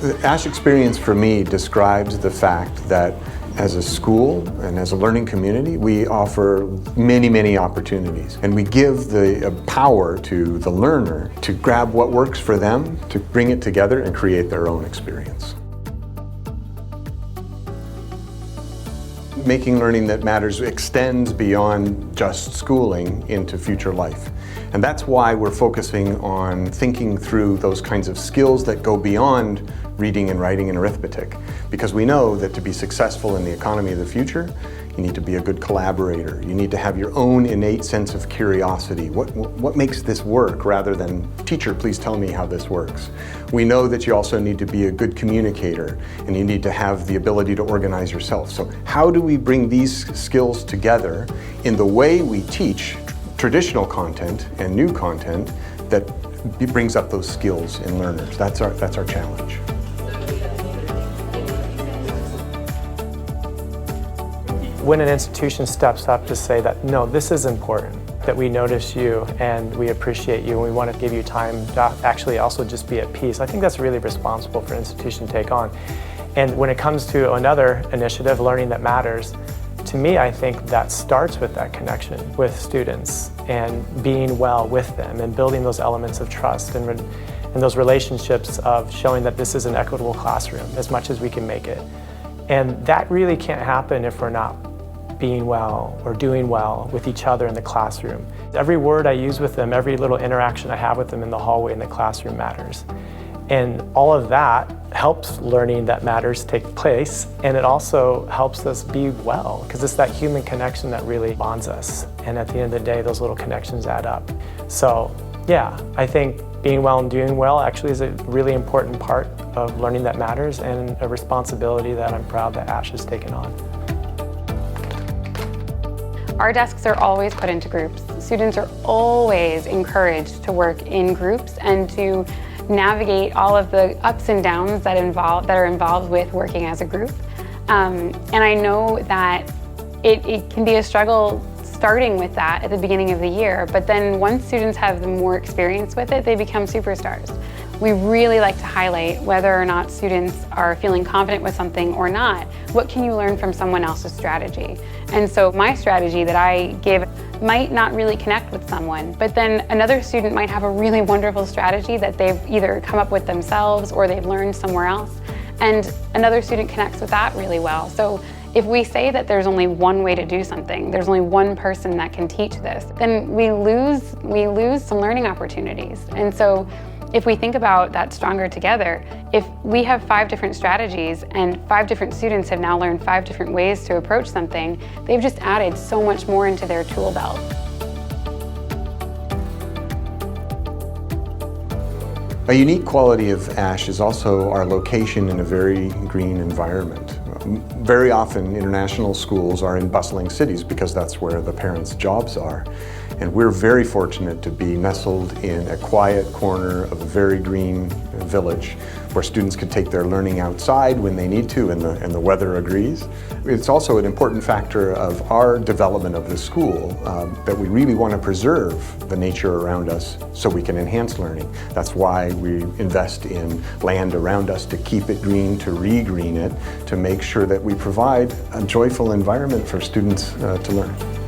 The ASHexperience for me describes the fact that as a school and as a learning community, we offer many, many opportunities. And we give the power to the learner to grab what works for them, to bring it together and create their own experience. Making learning that matters extends beyond just schooling into future life. And that's why we're focusing on thinking through those kinds of skills that go beyond reading and writing and arithmetic. Because we know that to be successful in the economy of the future, you need to be a good collaborator. You need to have your own innate sense of curiosity. What makes this work, rather than, teacher, please tell me how this works. We know that you also need to be a good communicator, and you need to have the ability to organize yourself. So how do we bring these skills together in the way we teach traditional content and new content that brings up those skills in learners? That's our challenge. When an institution steps up to say that, no, this is important, that we notice you and we appreciate you and we want to give you time to actually also just be at peace, I think that's really responsible for an institution to take on. And when it comes to another initiative, Learning That Matters, to me, I think that starts with that connection with students and being well with them and building those elements of trust and those relationships of showing that this is an equitable classroom as much as we can make it. And that really can't happen if we're not being well or doing well with each other in the classroom. Every word I use with them, every little interaction I have with them in the hallway in the classroom matters. And all of that helps Learning That Matters take place, and it also helps us be well, because it's that human connection that really bonds us. And at the end of the day, those little connections add up. So yeah, I think being well and doing well actually is a really important part of Learning That Matters, and a responsibility that I'm proud that ASH has taken on. Our desks are always put into groups. Students are always encouraged to work in groups and to navigate all of the ups and downs that are involved with working as a group. And I know that it can be a struggle starting with that at the beginning of the year, but then once students have more experience with it, they become superstars. We really like to highlight whether or not students are feeling confident with something or not. What can you learn from someone else's strategy? And so my strategy that I give might not really connect with someone, but then another student might have a really wonderful strategy that they've either come up with themselves or they've learned somewhere else, and another student connects with that really well. So if we say that there's only one way to do something, there's only one person that can teach this, then we lose some learning opportunities. And so if we think about that stronger together, if we have 5 different strategies and 5 different students have now learned 5 different ways to approach something, they've just added so much more into their tool belt. A unique quality of ASH is also our location in a very green environment. Very often international schools are in bustling cities because that's where the parents' jobs are. And we're very fortunate to be nestled in a quiet corner of a very green village where students can take their learning outside when they need to and the weather agrees. It's also an important factor of our development of the school that we really want to preserve the nature around us so we can enhance learning. That's why we invest in land around us to keep it green, to re-green it, to make sure that we provide a joyful environment for students to learn.